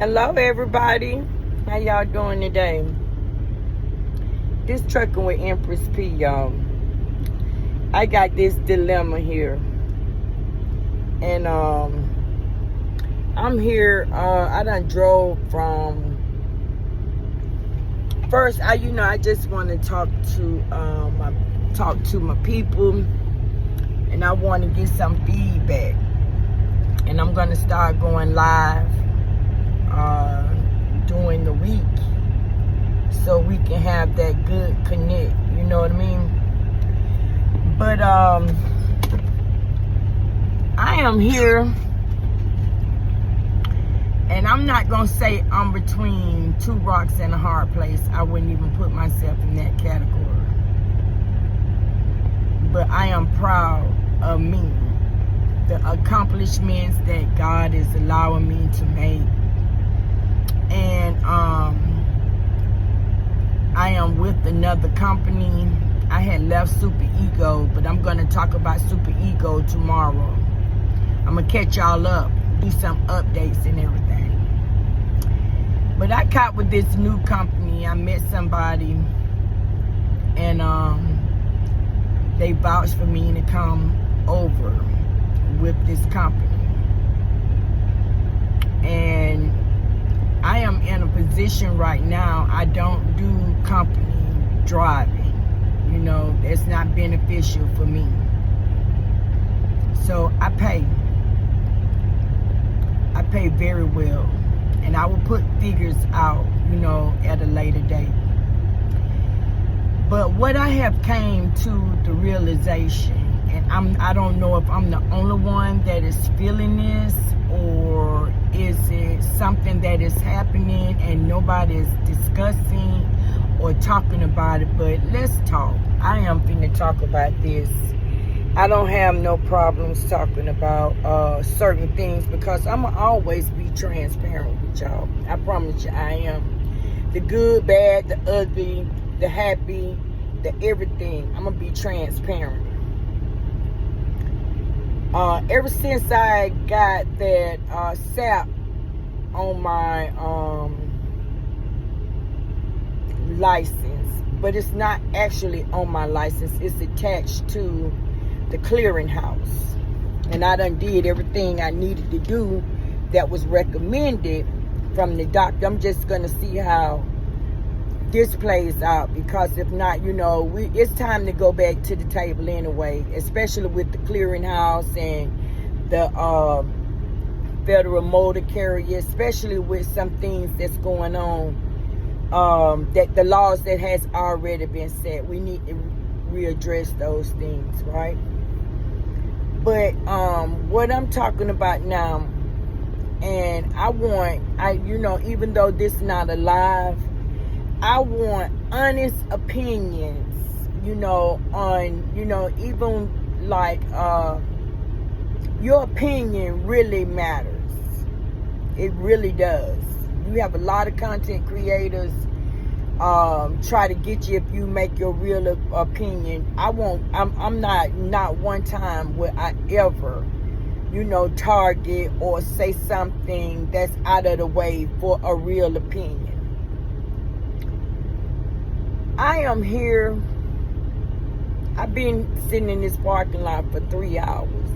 Hello, everybody. How y'all doing today? This trucking with Empress P, y'all. I got this dilemma here, and I'm here. I done drove from. First, I just want to talk to my people, and I want to get some feedback. And I'm gonna start going live during the week, so we can have that good connect, you know what I mean? But I am here, and I'm not gonna say I'm between two rocks and a hard place. I wouldn't even put myself in that category. But I am proud of me, the accomplishments that God is allowing me to make. And I am with another company. I had left Super Ego, but I'm going to talk about Super Ego tomorrow. I'm going to catch y'all up, do some updates and everything. But I caught with this new company. I met somebody, and they vouched for me to come over with this company. And I am in a position right now, I don't do company driving. You know, it's not beneficial for me. So I pay very well. And I will put figures out, you know, at a later date. But what I have came to the realization, and I don't know if I'm the only one that is feeling this, or is it something that is happening and nobody is discussing or talking about it. But let's talk. I am finna talk about this. I don't have no problems talking about certain things, because I'm going to always be transparent with y'all. I promise you I am. The good, bad, the ugly, the happy, the everything. I'm going to be transparent. Ever since I got that SAP on my license, but it's not actually on my license, it's attached to the clearinghouse, and I done did everything I needed to do that was recommended from the doctor. I'm just gonna see how this plays out, because if not, you know, it's time to go back to the table anyway, especially with the clearinghouse and the federal motor carrier, especially with some things that's going on, that the laws that has already been set. We need to readdress those things, right? But what I'm talking about now, and you know, even though this is not a live, I want honest opinions, you know, on, you know, even like your opinion really matters. It really does. You have a lot of content creators try to get you if you make your real opinion. I'm not one time will I ever, you know, target or say something that's out of the way for a real opinion. I am here. I've been sitting in this parking lot for 3 hours.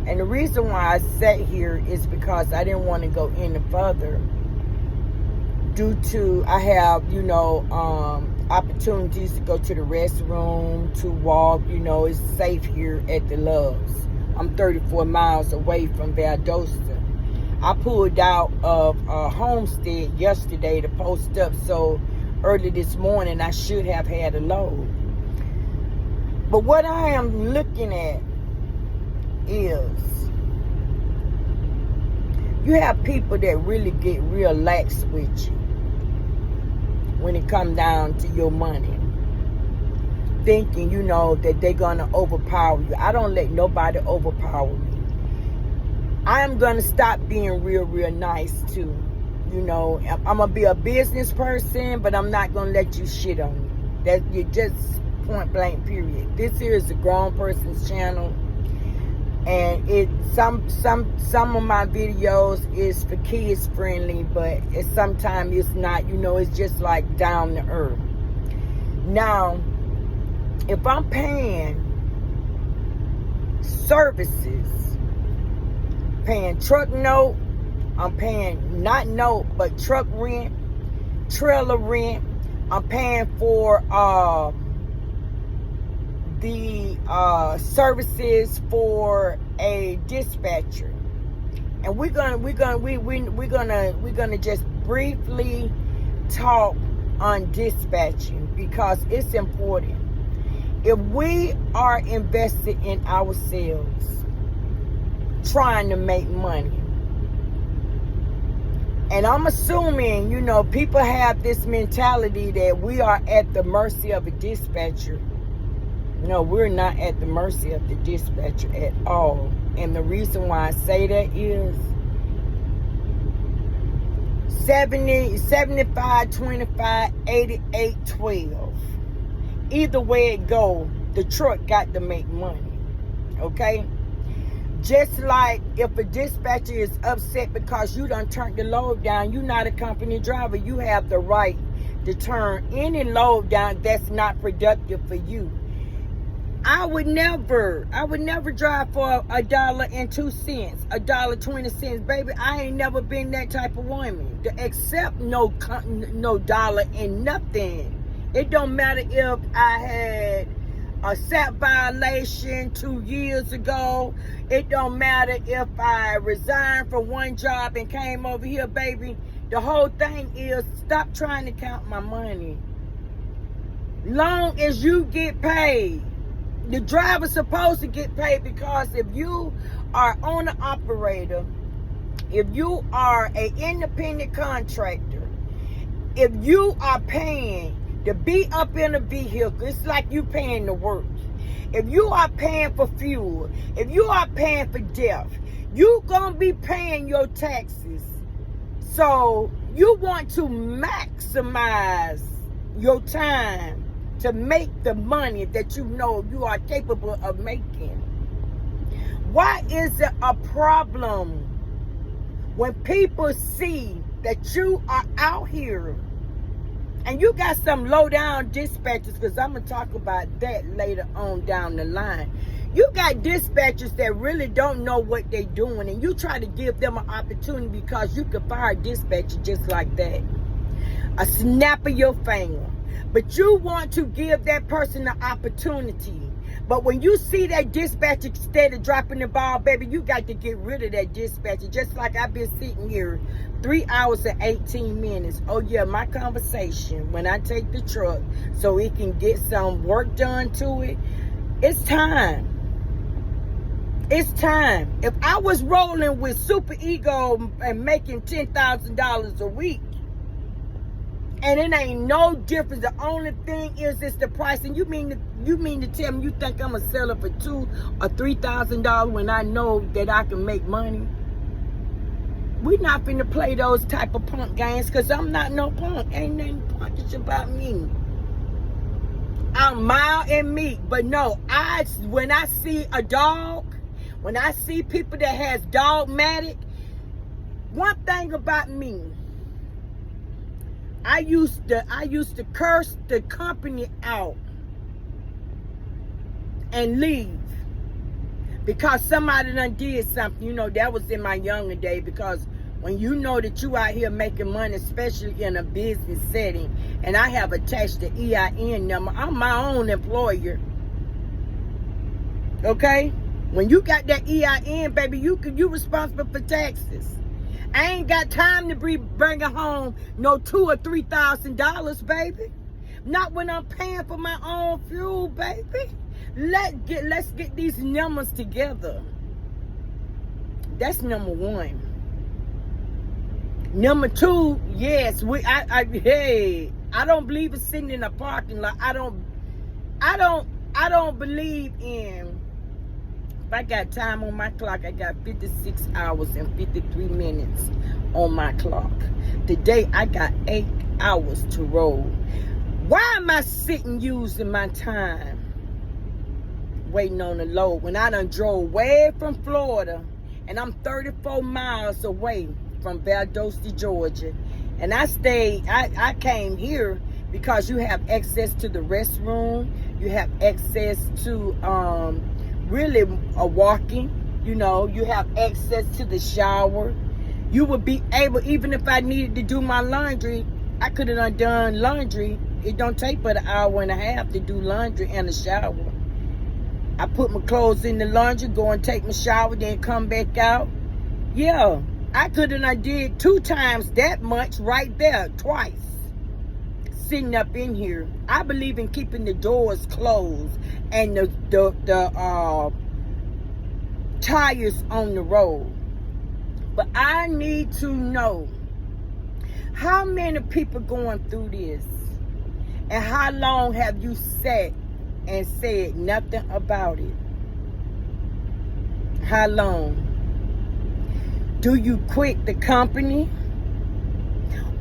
And the reason why I sat here is because I didn't want to go any further, due to I have, you know, opportunities to go to the restroom, to walk. You know, it's safe here at the Loves. I'm 34 miles away from Valdosta. I pulled out of Homestead yesterday to post up, so early this morning I should have had a load. But what I am looking at is, you have people that really get real lax with you when it comes down to your money, thinking, you know, that they're gonna overpower you. I don't let nobody overpower me. I am gonna stop being real nice too. You know, I'm gonna be a business person, but I'm not gonna let you shit on me. That you just point blank period. This here is a grown person's channel. And some of my videos is for kids friendly, but sometimes it's not. It's just like down to earth. Now, if I'm paying services, paying truck note, I'm paying not note but truck rent, trailer rent, I'm paying for the services for a dispatcher. And we're gonna just briefly talk on dispatching because it's important. If we are invested in ourselves, trying to make money, and I'm assuming, people have this mentality that we are at the mercy of a dispatcher. No, we're not at the mercy of the dispatcher at all. And the reason why I say that is 70, 75, 25, 88, 12. Either way it go, the truck got to make money. Okay? Just like if a dispatcher is upset because you done turned the load down, you're not a company driver. You have the right to turn any load down that's not productive for you. I would never drive for $1.02, $1.20, baby. I ain't never been that type of woman to accept no dollar and nothing. It don't matter if I had a SAP violation 2 years ago. It don't matter if I resigned from one job and came over here, baby. The whole thing is stop trying to count my money. Long as you get paid. The driver's supposed to get paid because if you are owner operator, if you are an independent contractor, if you are paying to be up in a vehicle, it's like you paying to work. If you are paying for fuel, if you are paying for death, you gonna be paying your taxes. So you want to maximize your time to make the money that you know you are capable of making. Why is it a problem when people see that you are out here and you got some low down dispatchers? Because I'm going to talk about that later on down the line. You got dispatchers that really don't know what they're doing, and you try to give them an opportunity because you can fire a dispatcher just like that. A snap of your finger. But you want to give that person an opportunity. But when you see that dispatcher instead of dropping the ball, baby, you got to get rid of that dispatcher. Just like I've been sitting here 3 hours and 18 minutes. Oh, yeah, my conversation when I take the truck so it can get some work done to it. It's time. It's time. If I was rolling with Super Ego and making $10,000 a week, and it ain't no difference. The only thing is it's the price. And you mean to tell me you think I'm gonna sell it for $2,000 or $3,000 when I know that I can make money? We not finna play those type of punk games because I'm not no punk. Ain't nothing punkish about me. I'm mild and meek, but no, when I see a dog, when I see people that has dogmatic, one thing about me, I used to curse the company out and leave because somebody done did something. That was in my younger day, because when you know that you out here making money, especially in a business setting, and I have attached the EIN number, I'm my own employer. Okay? When you got that EIN, baby, you responsible for taxes. I ain't got time to be bringing home no $2,000 or $3,000, baby. Not when I'm paying for my own fuel, baby. Let's get these numbers together. That's number one. Number two, yes, I don't believe in sitting in a parking lot. I don't believe in. If I got time on my clock, I got 56 hours and 53 minutes on my clock. Today, I got 8 hours to roll. Why am I sitting using my time? waiting on the load. When I done drove way from Florida, and I'm 34 miles away from Valdosta, Georgia. And I came here because you have access to the restroom. You have access to really a walking. You know, you have access to the shower. You would be able, even if I needed to do my laundry, I could have done laundry. It don't take but an hour and a half to do laundry and a shower. I put my clothes in the laundry, go and take my shower, then come back out. Yeah, I could have did 2 times that much right there, twice. Sitting up in here. I believe in keeping the doors closed and the tires on the road. But I need to know how many people going through this, and how long have you sat and said nothing about it? How long? Do you quit the company,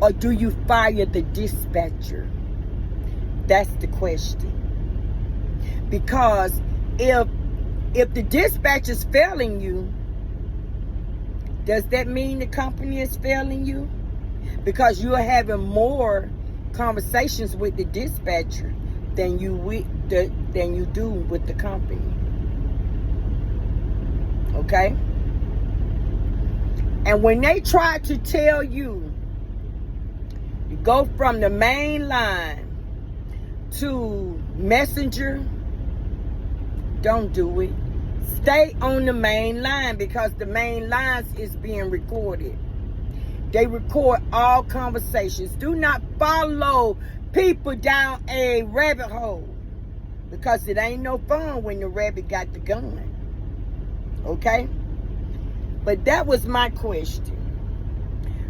or do you fire the dispatcher? That's the question. Because if the dispatcher is failing you, does that mean the company is failing you? Because you are having more conversations with the dispatcher than you do with the company. Okay? And when they try to tell you, you go from the main line to Messenger, don't do it. Stay on the main line, because the main lines is being recorded. They record all conversations. Do not follow people down a rabbit hole, because it ain't no fun when the rabbit got the gun. Okay? But that was my question.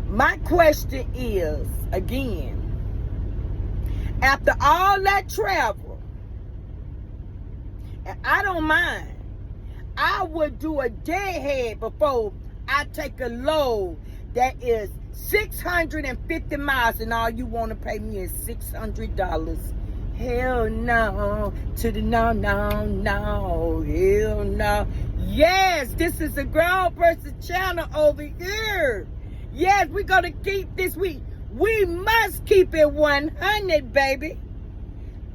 My question is, again, after all that travel, and I don't mind, I would do a deadhead before I take a load that is 650 miles, and all you want to pay me is $600. Hell no, to the no, no, no, hell no. Yes, this is a grown person channel over here. Yes, we're going to keep this week. We must keep it 100, baby.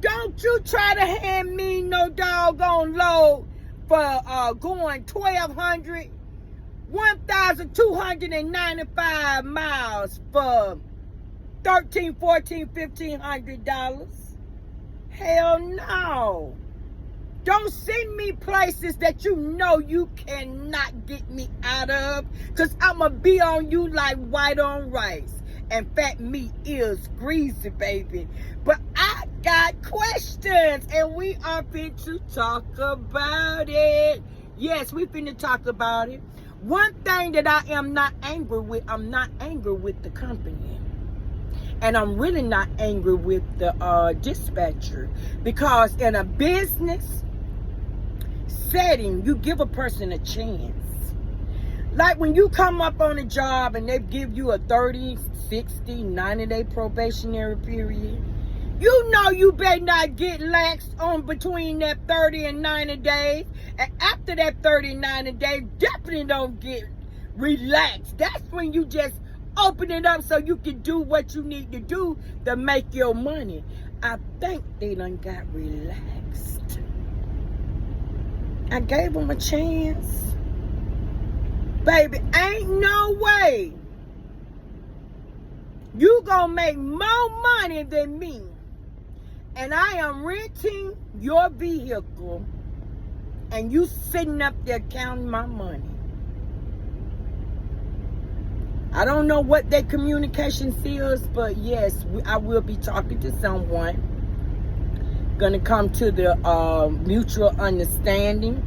Don't you try to hand me no doggone load for going 1,200, 1,295 miles for $1,300, $1,400, $1,500. Hell no. Don't send me places that you know you cannot get me out of, because I'm going to be on you like white on rice. And fat meat is greasy, baby. But I got questions, and we are finna to talk about it. Yes, we finna talk about it. One thing that I am not angry with, I'm not angry with the company. And I'm really not angry with the dispatcher. Because in a business setting, you give a person a chance. Like when you come up on a job and they give you a 30, 60, 90-day probationary period, you know you better not get laxed on between that 30 and 90 days. And after that 30 and 90 days, definitely don't get relaxed. That's when you just open it up so you can do what you need to do to make your money. I think they done got relaxed. I gave them a chance. Baby, ain't no way you gonna make more money than me, and I am renting your vehicle, and you sitting up there counting my money. I don't know what their communication is, but yes, I will be talking to someone. Gonna come to the mutual understanding.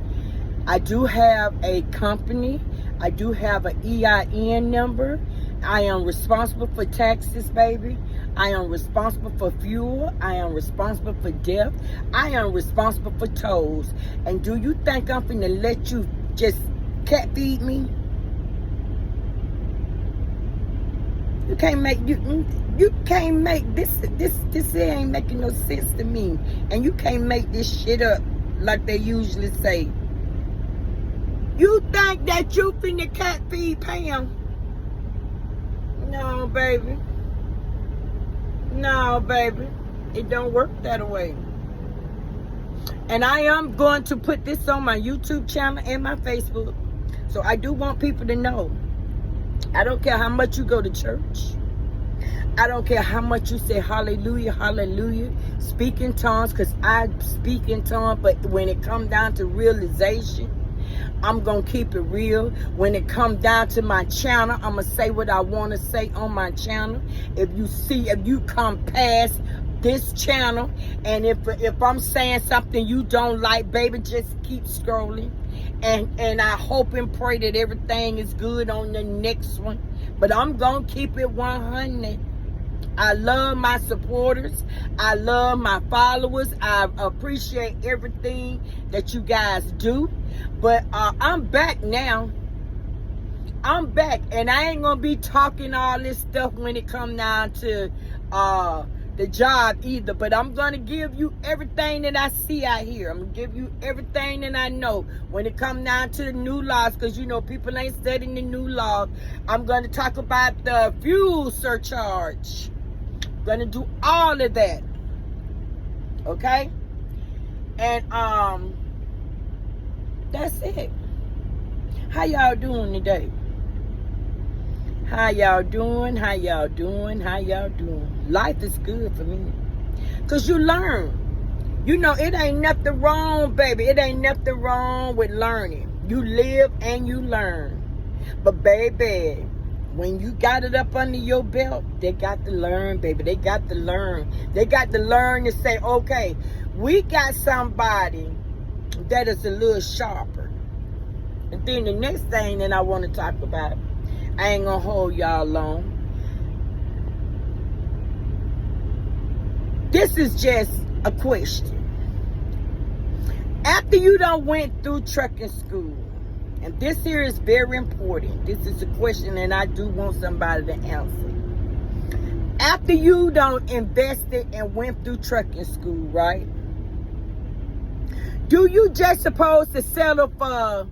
I do have a company. I do have an EIN number. I am responsible for taxes, baby. I am responsible for fuel. I am responsible for death. I am responsible for tolls. And do you think I'm finna let you just cat feed me? You can't make this ain't making no sense to me. And you can't make this shit up. like they usually say. You think that you finna cat feed Pam? No, baby. No, baby. It don't work that way. And I am going to put this on my YouTube channel and my Facebook. So I do want people to know. I don't care how much you go to church. I don't care how much you say hallelujah, hallelujah. Speak in tongues, because I speak in tongues. But when it comes down to realization, I'm going to keep it real. When it comes down to my channel, I'm going to say what I want to say on my channel. If you come past this channel, and if I'm saying something you don't like, baby, just keep scrolling. And I hope and pray that everything is good on the next one. But I'm going to keep it 100. I love my supporters. I love my followers. I appreciate everything that you guys do. But I'm back now. I'm back. And I ain't going to be talking all this stuff when it come down to the job either. But I'm going to give you everything that I see out here. I'm going to give you everything that I know when it come down to the new laws. Because, you know, people ain't studying the new laws. I'm going to talk about the fuel surcharge. Gonna do all of that. Okay? And that's it. How y'all doing today? How y'all doing? How y'all doing? How y'all doing? Life is good for me. Cause you learn. You know, it ain't nothing wrong, baby. It ain't nothing wrong with learning. You live and you learn. But baby, when you got it up under your belt, they got to learn, baby. They got to learn. They got to learn to say, okay, we got somebody that is a little sharper. And then the next thing that I want to talk about, I ain't going to hold y'all long. This is just a question. After you done went through trucking school, and this here is very important. This is a question and I do want somebody to answer. After you done invested and went through trucking school, right? Do you just supposed to settle for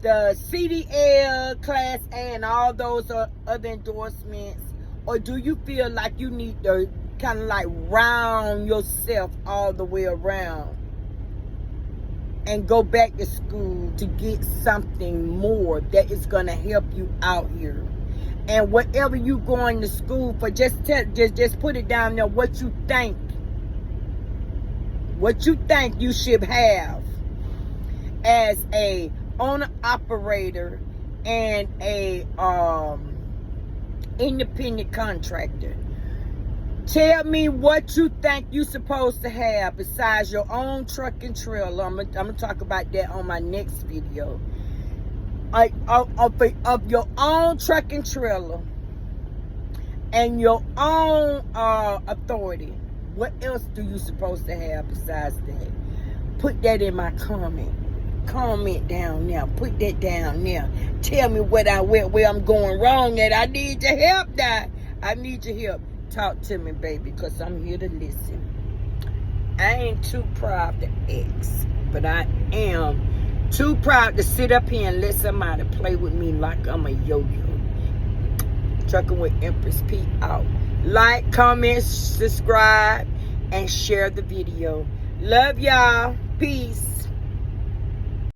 the CDL, Class A, and all those other endorsements? Or do you feel like you need to kind of like round yourself all the way around and go back to school to get something more that is going to help you out here? And whatever you going to school for, just put it down there what you think you should have as a owner operator and a independent contractor. Tell me what you think you supposed to have besides your own truck and trailer. I'm gonna talk about that on my next video. Of your own truck and trailer and your own authority. What else do you supposed to have besides that? Put that in my comment. Comment down there. Put that down there. Tell me where I'm going wrong at. I need your help, Dad. I need your help. Talk to me, baby, because I'm here to listen. I ain't too proud to ask, but I am too proud to sit up here and let somebody play with me like I'm a yo-yo. Trucking with Empress P out. Like, comment, subscribe, and share the video. Love y'all. Peace.